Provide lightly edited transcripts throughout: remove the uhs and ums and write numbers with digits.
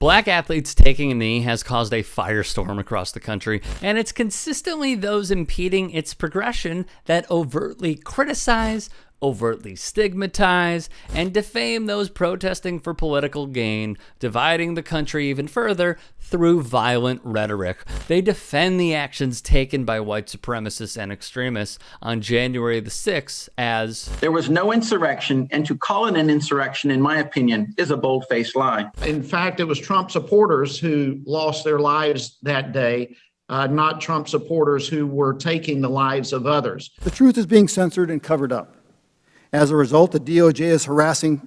Black athletes taking a knee has caused a firestorm across the country, and it's consistently those impeding its progression that overtly criticize, overtly stigmatize, and defame those protesting for political gain, dividing the country even further through violent rhetoric. They defend the actions taken by white supremacists and extremists on January the 6th as there was no insurrection, and to call it an insurrection, in my opinion, is a bold-faced lie. In fact, it was Trump supporters who lost their lives that day, not Trump supporters who were taking the lives of others. The truth is being censored and covered up. As a result, the DOJ is harassing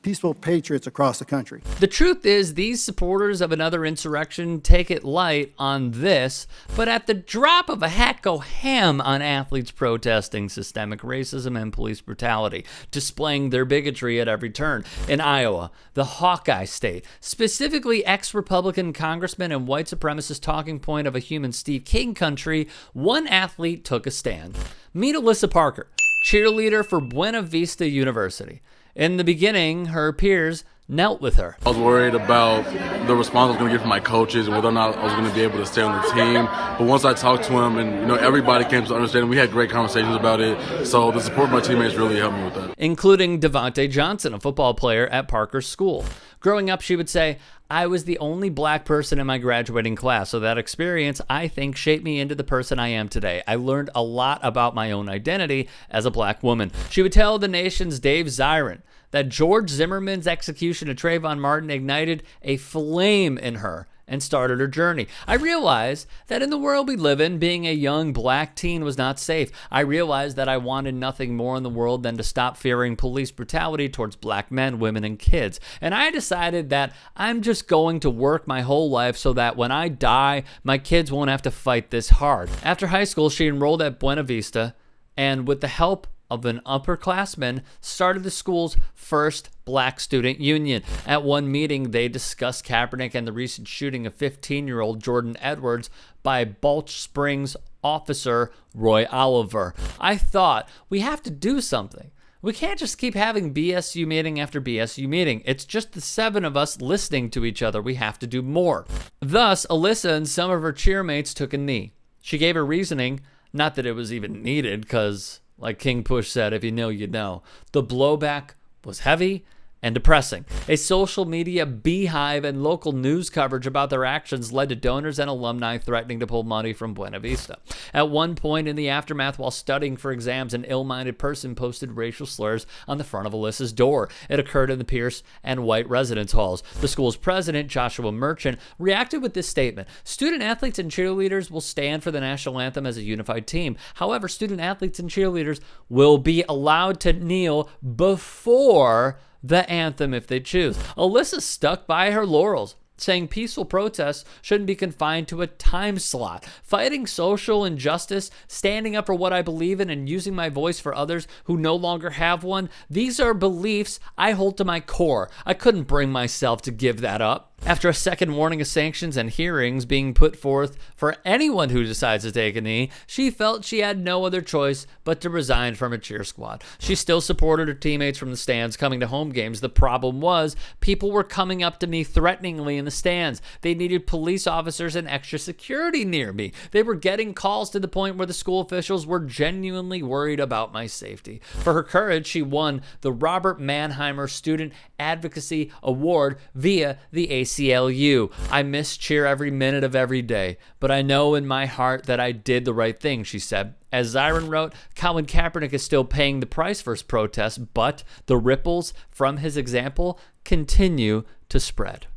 peaceful patriots across the country. The truth is, these supporters of another insurrection take it light on this, but at the drop of a hat go ham on athletes protesting systemic racism and police brutality, displaying their bigotry at every turn. In Iowa, the Hawkeye state, specifically ex-Republican congressman and white supremacist talking point of a human Steve King country, one athlete took a stand. Meet Alyssa Parker, cheerleader for Buena Vista University. In the beginning, her peers knelt with her. I was worried about the response I was going to get from my coaches and whether or not I was going to be able to stay on the team. But once I talked to them and everybody came to understand, we had great conversations about it. So the support of my teammates really helped me with that. Including Devontae Johnson, a football player at Parker's school. Growing up, she would say, I was the only black person in my graduating class, so that experience, I think, shaped me into the person I am today. I learned a lot about my own identity as a black woman. She would tell the nation's Dave Zirin that George Zimmerman's execution of Trayvon Martin ignited a flame in her and started her journey. I realized that in the world we live in, being a young black teen was not safe. I realized that I wanted nothing more in the world than to stop fearing police brutality towards black men, women, and kids. And I decided that I'm just going to work my whole life so that when I die, my kids won't have to fight this hard. After high school, she enrolled at Buena Vista, and with the help of an upperclassman, started the school's first black student union. At one meeting, they discussed Kaepernick and the recent shooting of 15-year-old Jordan Edwards by Balch Springs officer Roy Oliver. I thought, we have to do something. We can't just keep having BSU meeting after BSU meeting. It's just the seven of us listening to each other. We have to do more. Thus, Alyssa and some of her cheermates took a knee. She gave her reasoning, not that it was even needed, because like King Push said, if you know, you know. The blowback was heavy and depressing. A social media beehive and local news coverage about their actions led to donors and alumni threatening to pull money from Buena Vista. At one point in the aftermath, while studying for exams, an ill-minded person posted racial slurs on the front of Alyssa's door. It occurred in the Pierce and White residence halls. The school's president, Joshua Merchant, reacted with this statement: student athletes and cheerleaders will stand for the national anthem as a unified team. However, student athletes and cheerleaders will be allowed to kneel before the anthem if they choose. Alyssa stuck by her laurels, saying peaceful protests shouldn't be confined to a time slot. Fighting social injustice, standing up for what I believe in, and using my voice for others who no longer have one, these are beliefs I hold to my core. I couldn't bring myself to give that up. After a second warning of sanctions and hearings being put forth for anyone who decides to take a knee, she felt she had no other choice but to resign from a cheer squad. She still supported her teammates from the stands coming to home games. The problem was, people were coming up to me threateningly in the stands. They needed police officers and extra security near me. They were getting calls to the point where the school officials were genuinely worried about my safety. For her courage, she won the Robert Mannheimer Student Advocacy Award via the ACLU. I miss cheer every minute of every day, but I know in my heart that I did the right thing, she said. As Zirin wrote, Colin Kaepernick is still paying the price for his protests, but the ripples from his example continue to spread.